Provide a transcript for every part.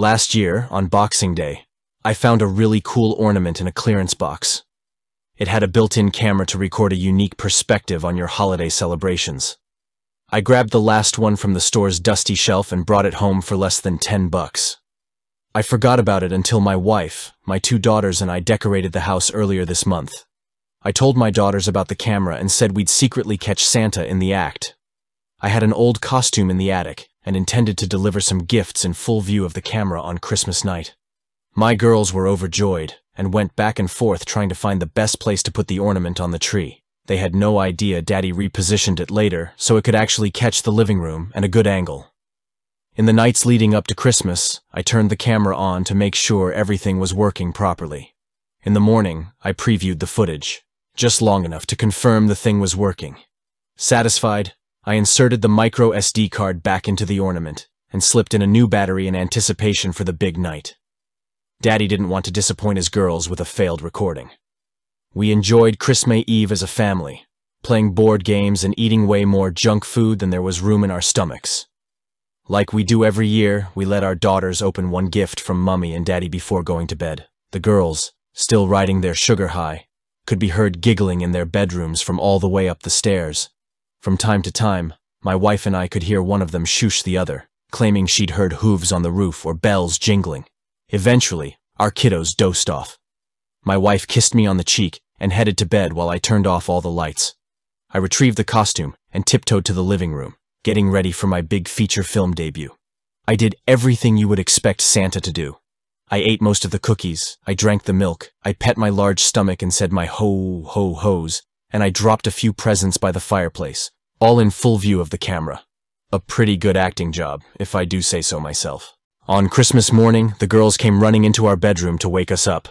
Last year, on Boxing Day, I found a really cool ornament in a clearance box. It had a built-in camera to record a unique perspective on your holiday celebrations. I grabbed the last one from the store's dusty shelf and brought it home for less than $10. I forgot about it until my wife, my 2 daughters, and I decorated the house earlier this month. I told my daughters about the camera and said we'd secretly catch Santa in the act. I had an old costume in the attic and intended to deliver some gifts in full view of the camera on Christmas night. My girls were overjoyed and went back and forth trying to find the best place to put the ornament on the tree. They had no idea Daddy repositioned it later so it could actually catch the living room and a good angle. In the nights leading up to Christmas, I turned the camera on to make sure everything was working properly. In the morning, I previewed the footage, just long enough to confirm the thing was working. Satisfied, I inserted the micro SD card back into the ornament and slipped in a new battery in anticipation for the big night. Daddy didn't want to disappoint his girls with a failed recording. We enjoyed Christmas Eve as a family, playing board games and eating way more junk food than there was room in our stomachs. Like we do every year, we let our daughters open one gift from Mummy and Daddy before going to bed. The girls, still riding their sugar high, could be heard giggling in their bedrooms from all the way up the stairs. From time to time, my wife and I could hear one of them shush the other, claiming she'd heard hooves on the roof or bells jingling. Eventually, our kiddos dozed off. My wife kissed me on the cheek and headed to bed while I turned off all the lights. I retrieved the costume and tiptoed to the living room, getting ready for my big feature film debut. I did everything you would expect Santa to do. I ate most of the cookies, I drank the milk, I pet my large stomach and said my ho, ho, ho's, and I dropped a few presents by the fireplace, all in full view of the camera. A pretty good acting job, if I do say so myself. On Christmas morning, the girls came running into our bedroom to wake us up.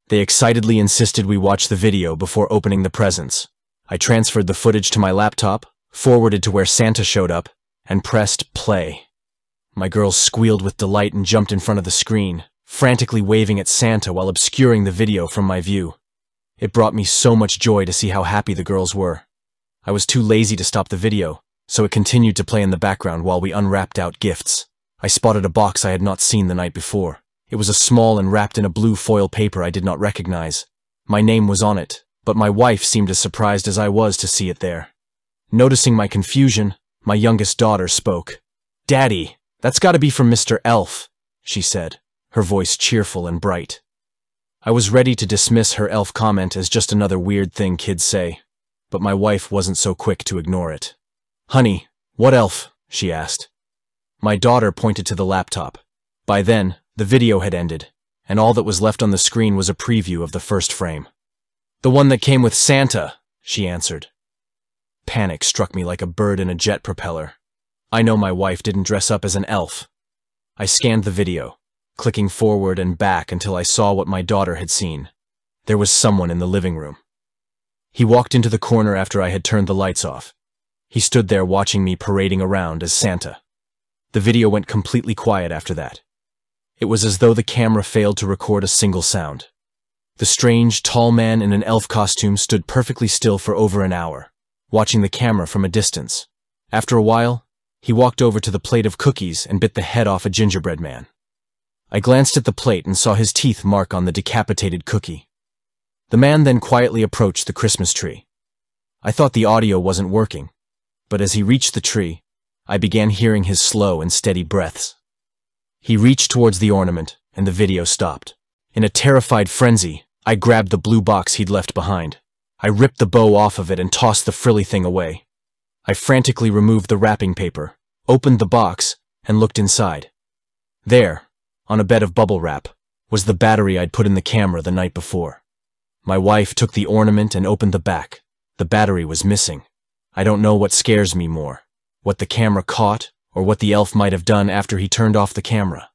They excitedly insisted we watch the video before opening the presents. I transferred the footage to my laptop, forwarded to where Santa showed up, and pressed play. My girls squealed with delight and jumped in front of the screen, frantically waving at Santa while obscuring the video from my view. It brought me so much joy to see how happy the girls were. I was too lazy to stop the video, so it continued to play in the background while we unwrapped out gifts. I spotted a box I had not seen the night before. It was small and wrapped in a blue foil paper I did not recognize. My name was on it, but my wife seemed as surprised as I was to see it there. Noticing my confusion, my youngest daughter spoke. "Daddy, that's gotta be from Mr. Elf," she said, her voice cheerful and bright. I was ready to dismiss her elf comment as just another weird thing kids say, but my wife wasn't so quick to ignore it. "Honey, what elf?" she asked. My daughter pointed to the laptop. By then, the video had ended, and all that was left on the screen was a preview of the first frame. "The one that came with Santa," she answered. Panic struck me like a bird in a jet propeller. I know my wife didn't dress up as an elf. I scanned the video, clicking forward and back until I saw what my daughter had seen. There was someone in the living room. He walked into the corner after I had turned the lights off. He stood there watching me parading around as Santa. The video went completely quiet after that. It was as though the camera failed to record a single sound. The strange, tall man in an elf costume stood perfectly still for over an hour, watching the camera from a distance. After a while, he walked over to the plate of cookies and bit the head off a gingerbread man. I glanced at the plate and saw his teeth mark on the decapitated cookie. The man then quietly approached the Christmas tree. I thought the audio wasn't working, but as he reached the tree, I began hearing his slow and steady breaths. He reached towards the ornament, and the video stopped. In a terrified frenzy, I grabbed the blue box he'd left behind. I ripped the bow off of it and tossed the frilly thing away. I frantically removed the wrapping paper, opened the box, and looked inside. There, on a bed of bubble wrap, was the battery I'd put in the camera the night before. My wife took the ornament and opened the back. The battery was missing. I don't know what scares me more, what the camera caught, or what the elf might have done after he turned off the camera.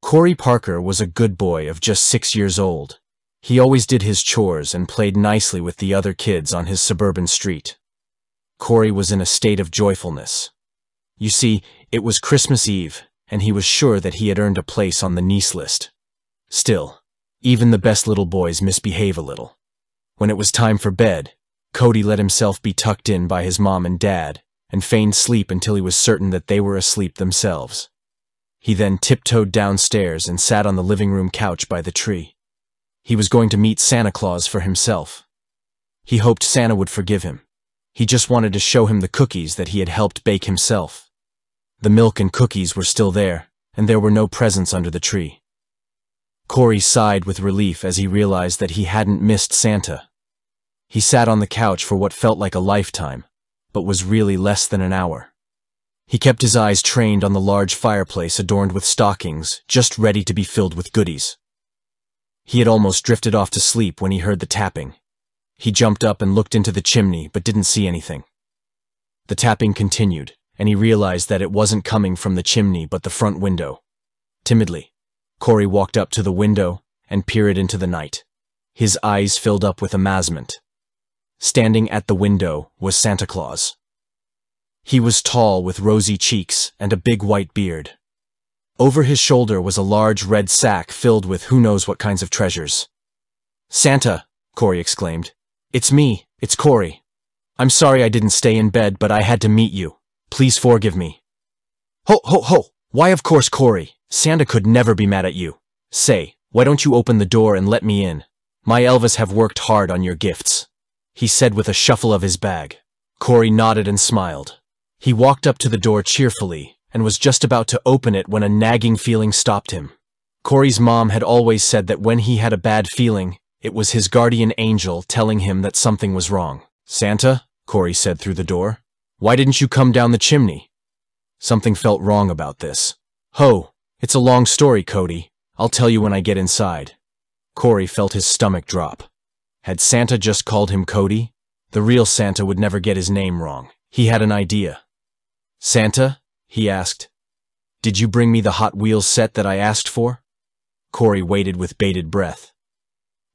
Corey Parker was a good boy of just 6 years old. He always did his chores and played nicely with the other kids on his suburban street. Corey was in a state of joyfulness. You see, it was Christmas Eve, and he was sure that he had earned a place on the niece list. Still, even the best little boys misbehave a little. When it was time for bed, Cody let himself be tucked in by his mom and dad, and feigned sleep until he was certain that they were asleep themselves. He then tiptoed downstairs and sat on the living room couch by the tree. He was going to meet Santa Claus for himself. He hoped Santa would forgive him. He just wanted to show him the cookies that he had helped bake himself. The milk and cookies were still there, and there were no presents under the tree. Corey sighed with relief as he realized that he hadn't missed Santa. He sat on the couch for what felt like a lifetime, but was really less than an hour. He kept his eyes trained on the large fireplace adorned with stockings, just ready to be filled with goodies. He had almost drifted off to sleep when he heard the tapping. He jumped up and looked into the chimney, but didn't see anything. The tapping continued, and he realized that it wasn't coming from the chimney but the front window. Timidly, Corey walked up to the window and peered into the night. His eyes filled up with amazement. Standing at the window was Santa Claus. He was tall with rosy cheeks and a big white beard. Over his shoulder was a large red sack filled with who knows what kinds of treasures. "Santa," Corey exclaimed. "It's me, it's Corey. I'm sorry I didn't stay in bed, but I had to meet you. Please forgive me." "Ho, ho, ho! Why of course, Corey. Santa could never be mad at you. Say, why don't you open the door and let me in? My Elvis have worked hard on your gifts," he said with a shuffle of his bag. Corey nodded and smiled. He walked up to the door cheerfully and was just about to open it when a nagging feeling stopped him. Corey's mom had always said that when he had a bad feeling, it was his guardian angel telling him that something was wrong. "Santa," Corey said through the door, "why didn't you come down the chimney?" Something felt wrong about this. "Ho, it's a long story, Cody. I'll tell you when I get inside." Corey felt his stomach drop. Had Santa just called him Cody? The real Santa would never get his name wrong. He had an idea. "Santa," he asked, "did you bring me the Hot Wheels set that I asked for?" Corey waited with bated breath.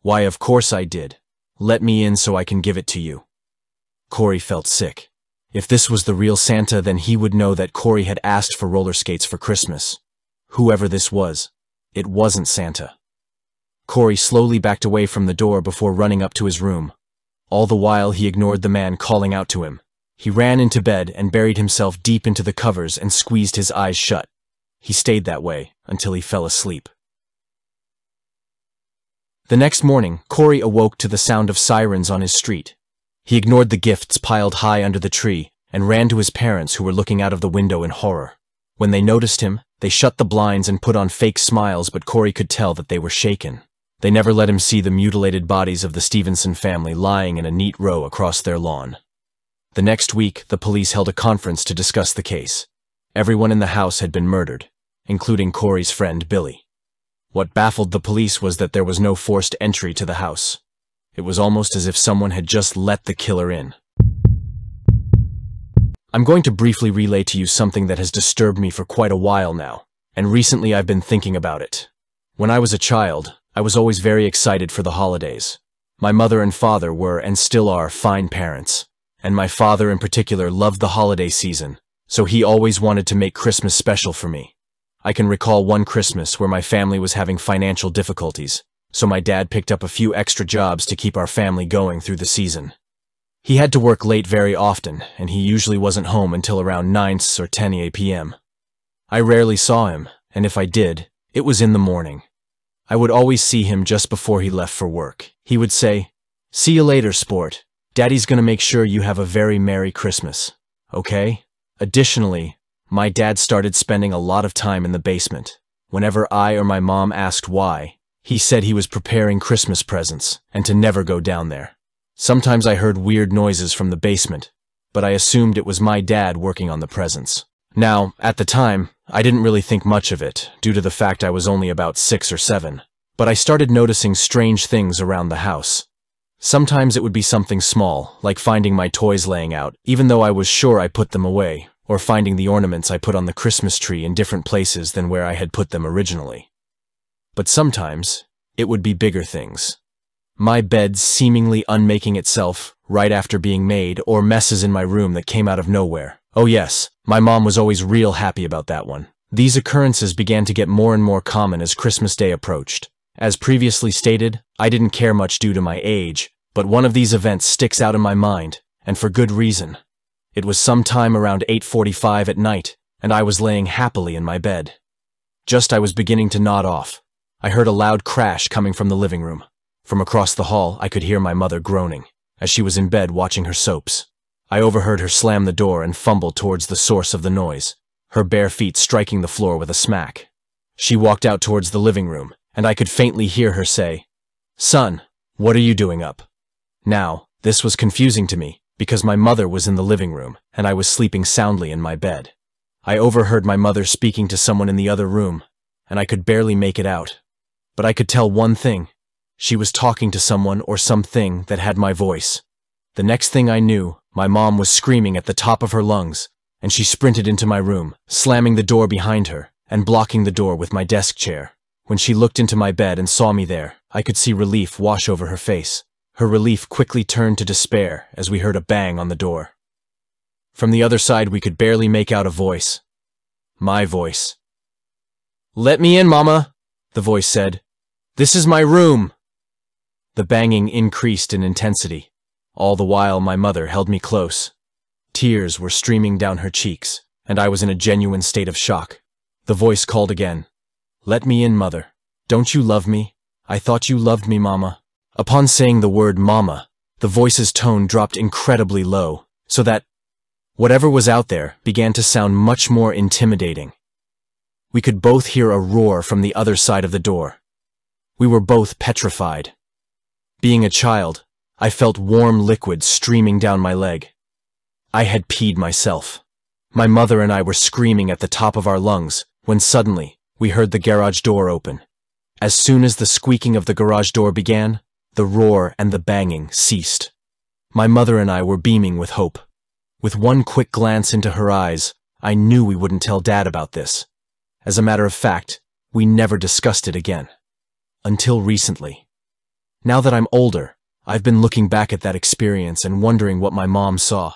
"Why, of course I did. Let me in so I can give it to you." Corey felt sick. If this was the real Santa, then he would know that Corey had asked for roller skates for Christmas. Whoever this was, it wasn't Santa. Corey slowly backed away from the door before running up to his room. All the while he ignored the man calling out to him. He ran into bed and buried himself deep into the covers and squeezed his eyes shut. He stayed that way until he fell asleep. The next morning, Corey awoke to the sound of sirens on his street. He ignored the gifts piled high under the tree and ran to his parents, who were looking out of the window in horror. When they noticed him, they shut the blinds and put on fake smiles, but Corey could tell that they were shaken. They never let him see the mutilated bodies of the Stevenson family lying in a neat row across their lawn. The next week, the police held a conference to discuss the case. Everyone in the house had been murdered, including Corey's friend Billy. What baffled the police was that there was no forced entry to the house. It was almost as if someone had just let the killer in. I'm going to briefly relay to you something that has disturbed me for quite a while now, and recently I've been thinking about it. When I was a child, I was always very excited for the holidays. My mother and father were, and still are, fine parents. And my father in particular loved the holiday season, so he always wanted to make Christmas special for me. I can recall one Christmas where my family was having financial difficulties, so my dad picked up a few extra jobs to keep our family going through the season. He had to work late very often, and he usually wasn't home until around 9 or 10 p.m. I rarely saw him, and if I did, it was in the morning. I would always see him just before he left for work. He would say, "See you later, sport. Daddy's gonna make sure you have a very Merry Christmas, okay?" Additionally, my dad started spending a lot of time in the basement. Whenever I or my mom asked why, he said he was preparing Christmas presents and to never go down there. Sometimes I heard weird noises from the basement, but I assumed it was my dad working on the presents. Now, at the time, I didn't really think much of it, due to the fact I was only about 6 or 7, but I started noticing strange things around the house. Sometimes it would be something small, like finding my toys laying out, even though I was sure I put them away, or finding the ornaments I put on the Christmas tree in different places than where I had put them originally. But sometimes, it would be bigger things. My bed seemingly unmaking itself right after being made, or messes in my room that came out of nowhere. Oh yes, my mom was always real happy about that one. These occurrences began to get more and more common as Christmas Day approached. As previously stated, I didn't care much due to my age, but one of these events sticks out in my mind, and for good reason. It was sometime around 8:45 at night, and I was laying happily in my bed. Just I was beginning to nod off, I heard a loud crash coming from the living room. From across the hall, I could hear my mother groaning, as she was in bed watching her soaps. I overheard her slam the door and fumble towards the source of the noise, her bare feet striking the floor with a smack. She walked out towards the living room, and I could faintly hear her say, "Son, what are you doing up?" Now, this was confusing to me, because my mother was in the living room, and I was sleeping soundly in my bed. I overheard my mother speaking to someone in the other room, and I could barely make it out. But I could tell one thing. She was talking to someone or something that had my voice. The next thing I knew, my mom was screaming at the top of her lungs, and she sprinted into my room, slamming the door behind her and blocking the door with my desk chair. When she looked into my bed and saw me there, I could see relief wash over her face. Her relief quickly turned to despair as we heard a bang on the door. From the other side, we could barely make out a voice. My voice. "Let me in, Mama," the voice said. "This is my room." The banging increased in intensity. All the while, my mother held me close. Tears were streaming down her cheeks, and I was in a genuine state of shock. The voice called again. "Let me in, Mother. Don't you love me? I thought you loved me, Mama." Upon saying the word Mama, the voice's tone dropped incredibly low, so that whatever was out there began to sound much more intimidating. We could both hear a roar from the other side of the door. We were both petrified. Being a child, I felt warm liquid streaming down my leg. I had peed myself. My mother and I were screaming at the top of our lungs when suddenly we heard the garage door open. As soon as the squeaking of the garage door began, the roar and the banging ceased. My mother and I were beaming with hope. With one quick glance into her eyes, I knew we wouldn't tell Dad about this. As a matter of fact, we never discussed it again. Until recently. Now that I'm older, I've been looking back at that experience and wondering what my mom saw.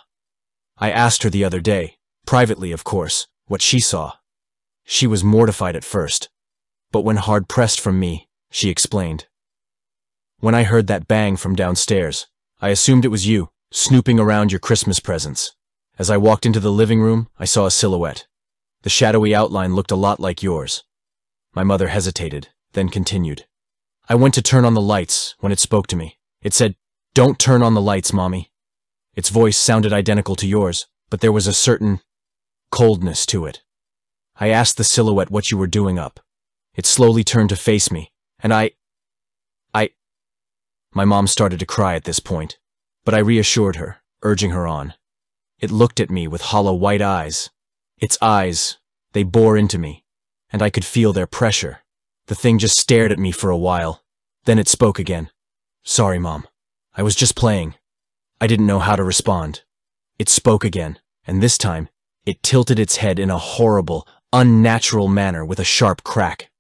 I asked her the other day, privately of course, what she saw. She was mortified at first, but when hard-pressed from me, she explained. "When I heard that bang from downstairs, I assumed it was you, snooping around your Christmas presents. As I walked into the living room, I saw a silhouette. The shadowy outline looked a lot like yours." My mother hesitated, then continued. "I went to turn on the lights when it spoke to me. It said, 'Don't turn on the lights, Mommy.' Its voice sounded identical to yours, but there was a certain coldness to it. I asked the silhouette what you were doing up. It slowly turned to face me, and I... My mom started to cry at this point, but I reassured her, urging her on. It looked at me with hollow white eyes. Its eyes, they bore into me, and I could feel their pressure. The thing just stared at me for a while. Then it spoke again. "Sorry, Mom. I was just playing." I didn't know how to respond. It spoke again, and this time, it tilted its head in a horrible, unnatural manner with a sharp crack.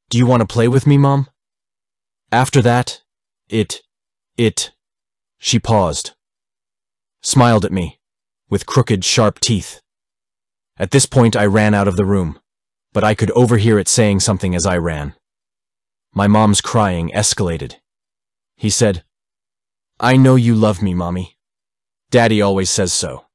"Do you want to play with me, Mom?" After that, She paused, smiled at me, with crooked, sharp teeth. At this point, I ran out of the room, but I could overhear it saying something as I ran. My mom's crying escalated. He said, "I know you love me, Mommy. Daddy always says so."